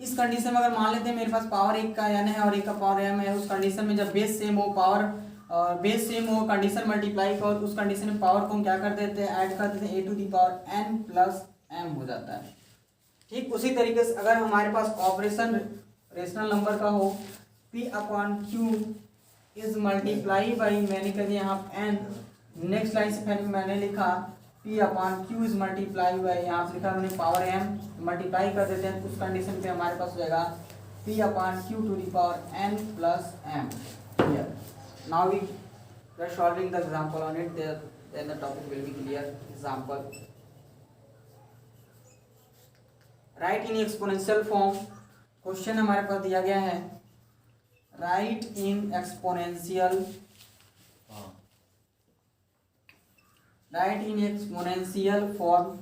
इस कंडीशन में अगर मान लेते हैं मेरे पास पावर 1 का n है और 1 का पावर m है, उस कंडीशन में जब बेस सेम हो, पावर बेस सेम हो, कंडीशन मल्टीप्लाई का, और उस कंडीशन में पावर को हम क्या कर देते हैं, ऐड कर देते हैं, a to the power n plus m हो जाता है। ठीक उसी तरीके से अगर हमारे पास ऑपरेशन रेशनल नंबर का हो, p upon q is multiply by, मैंने कर दिया यहाँ n, नेक्स्ट लाइन से फिर मैंने लिखा p upon q is multiply by, यहाँ से लिखा मैंने पावर m, मल्टीप्लाई कर देते हैं, उस कंडीशन पे हमारे पास हो जाएगा p upon q to the power n plus m। Clear? Now we are solving the example on it, then the topic will be clear. Example, write in exponential form, question हमारे पास दिया गया है, write in exponential, write in exponential form.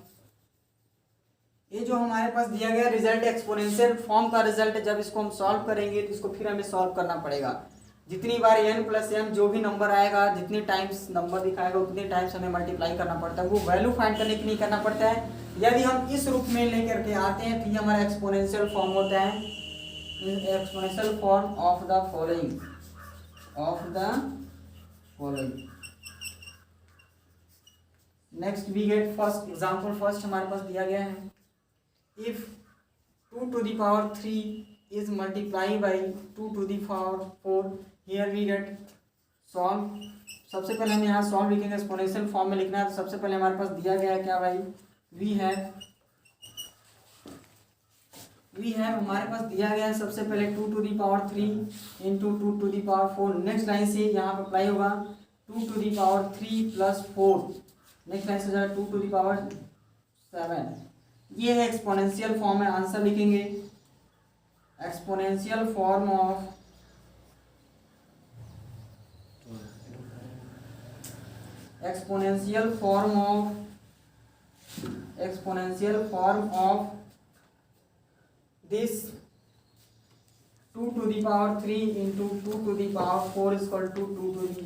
ये जो हमारे पास दिया गया रिजल्ट एक्सपोनेंशियल फॉर्म का रिजल्ट है, जब इसको हम सॉल्व करेंगे तो इसको फिर हमें सॉल्व करना पड़ेगा। जितनी बार n प्लस m जो भी नंबर आएगा, जितनी टाइम्स नंबर दिखाएगा उतनी टाइम्स हमें मल्टीप्लाई करना पड़ता है, वो वैल्यू फाइंड करने के लिए करना पड़ता है। यदि हम इस रूप में लेकर के आते हैं तो ये हमारा एक्सपोनेंशियल फॉर्म होता है, exponential form of the following, of the following. Next we get first example, first हमारे पास दिया गया है, if 2 to the power 3 is multiply by 2 to the power 4, here we get solve. सबसे पहले हम यहाँ सॉल्व लिखेंगे, एक्सपोनेंशियल फॉर्म में लिखना है, तो सबसे पहले हमारे पास दिया गया है क्या भाई, वी हैव हमारे पास दिया गया है सबसे पहले 2 to the power 3 into 2 to the power 4। Next line से यहाँ पर अप्लाई होगा 2 to the power 3 plus 4, next line से जाएगा 2 टू द पावर 7। ये है एक्सपोनेंशियल फॉर्म है, आंसर लिखेंगे exponential form of, exponential form of, exponential form of this 2 to the power 3 into 2 to the power 4 is equal to 2 to the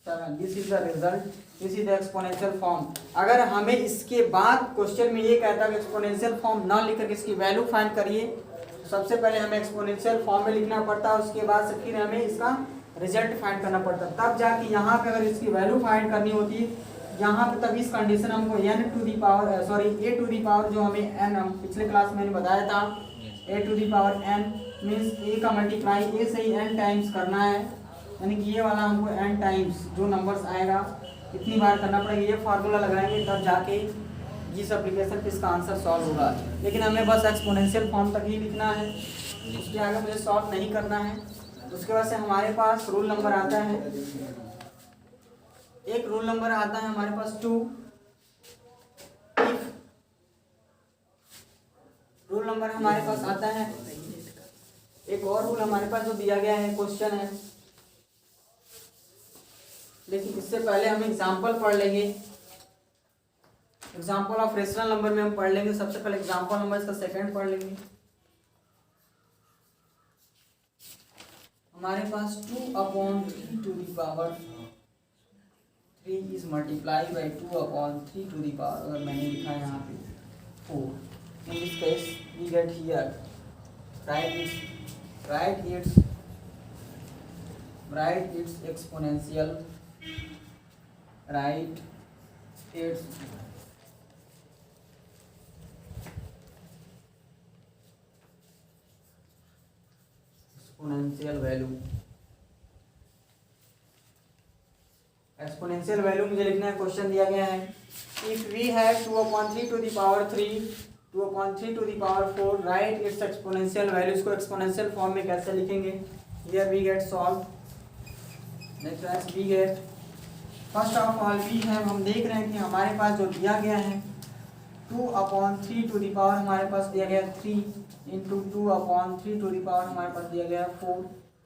7. This is the result, this is the exponential form। अगर हमें इसके बाद question में ये कहता है कि exponential form ना लिख करके इसकी वैल्यू फाइंड करिए, सबसे पहले हमें एक्सपोनेंशियल फॉर्म में लिखना पड़ता है, उसके बाद से फिर हमें इसका रिजल्ट फाइंड करना पड़ता है, तब जाके यहाँ पे अगर इसकी वैल्यू फाइंड करनी होती यहाँ पे, तब इस कंडीशन हमको n to the power sorry a to the power जो हमें n, हम पिछले क्लास में मैंने बताया था a to the power n means a का मल्टीप्लाई a से ही n टाइम्स करना है, यानी कि ये वाला हमको n टाइम्स जो नंबर्स आएगा इतनी बार करना पड़ेगा, ये फार्मूला लगाएंगे तब जाके जिस एप्लीकेशन पे इसका आंसर सॉल्व होगा। लेकिन हमें बस एक्सपोनेंशियल फॉर्म तक ही लिखना है, उसके आगे मुझे सॉल्व नहीं करना है। उसके बाद से हमारे पास रूल नंबर आता है, एक रूल नंबर आता है हमारे पास 2, इफ रूल नंबर हमारे पास आता है, एक और रूल हमारे पास जो दिया गया है क्वेश्चन है, लेकिन इससे पहले हम एग्जांपल पढ़ लेंगे। एग्जांपल ऑफ रेशनल नंबर में हम पढ़ लेंगे, सबसे पहले एग्जांपल नंबर इसका सेकंड पढ़ लेंगे। हमारे पास 2 upon 3 to the power 3 is multiply by 2 upon 3 to the power, अगर मैंने लिखा है यहाँ पे 4, in this case we get here write its exponential, write its exponential value। Exponential value मुझे लिखना है, क्वेश्चन दिया गया है, if we have 2 upon 3 to the power 3 2 upon 3 to the power 4, write its exponential value. इसको exponential form में कैसे लिखेंगे, here we get solve. Next we get, first of all we have, हम देख रहे हैं कि हमारे पास जो दिया गया है 2 अपॉन 3 टू दी पावर हमारे पास दिया गया 3 into 2 upon 3 to the power हमारे पास दिया गया 4।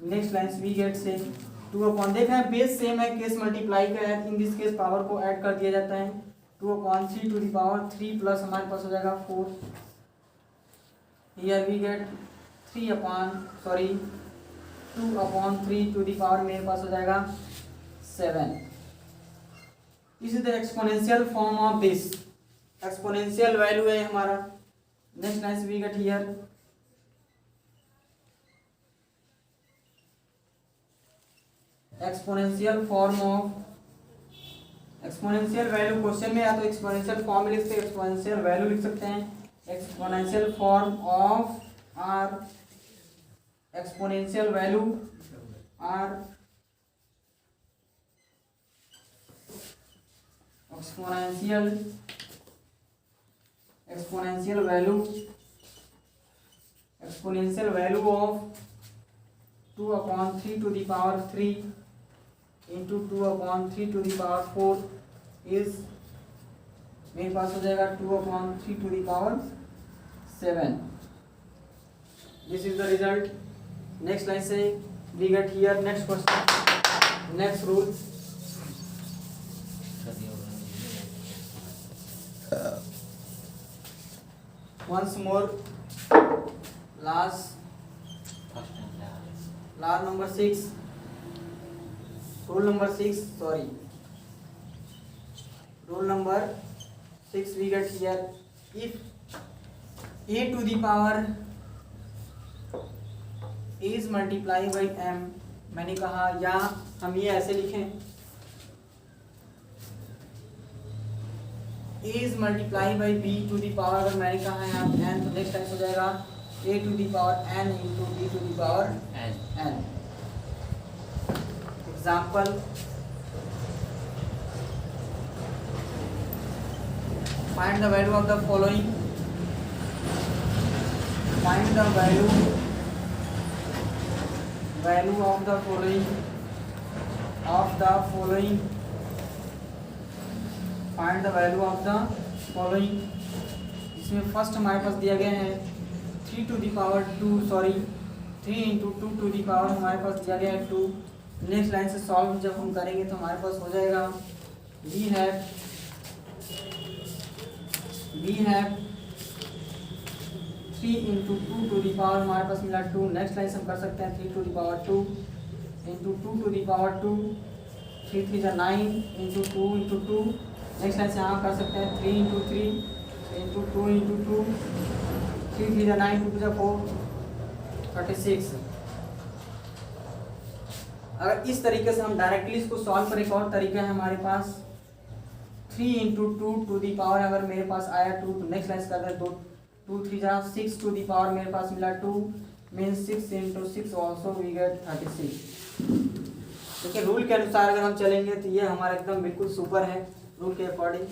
नेक्स्ट लाइन वी गेट से 2 अपॉन, देख रहे हैं बेस सेम है, केस मल्टीप्लाई का है, इन दिस केस पावर को ऐड कर दिया जाता है, 2 upon 3 to the power 3 plus हमारे पास हो जाएगा 4, here we get 2 upon 3 to the power मेरे पास हो जाएगा 7। This is the exponential form of this, exponential value है हमारा। Next line we get here exponential form of exponential value question में या तो एक्सपोनेंशियल फॉर्म लिख सकते हैं, एक्सपोनेंशियल वैल्यू लिख सकते हैं। Exponential form of or exponential value or exponential value of 2/3 to the power 3 into 2/3 to the power 4 is मेरे पास हो जाएगा 2/3 to the power 7. This is the result. Next line से we get here next question, next rule. Once more, last number 6, rule number 6, sorry, rule number 6 we get here. If a to the power is multiplied by m, मैंने कहा या हम ये ऐसे लिखें, a is multiplied by b to the power, अगर मैंने कहा है यहाँ n, तो नेक्स्ट टाइम हो जाएगा a to the power n into b to the power n. Example, find the value of the following. Find the value of the following. Find the value of the following. इसमें first हमारे पास दिया गया है 3 to the power 2, sorry 3 into 2 to the power हमारे पास दिया गया है 2. नेक्स्ट लाइन से सॉल्व जब हम करेंगे तो हमारे पास हो जाएगा we have 3 into 2 to the power हमारे पास मिला 2. नेक्स्ट लाइन से हम कर सकते हैं 3 to the power 2 into 2 to the power 2, 3 3 9 into 2 into 2. Next line से यहाँ कर सकते हैं 3 into 3 into 2 into 2, 3 3 9 2 4 36. अगर इस तरीके से हम डायरेक्टली इसको सॉल्व करें, एक और तरीका है हमारे पास 3 into 2 to the power, अगर मेरे पास आया 2 तो नेक्स्ट लाइन कर रहे 2 2 3 6 to the power मेरे पास मिला 2, means 6 into 6 also we get 36. देखिए रूल के अनुसार अगर हम चलेंगे तो ये हमारा एकदम बिल्कुल सुपर है रूल के अकॉर्डिंग.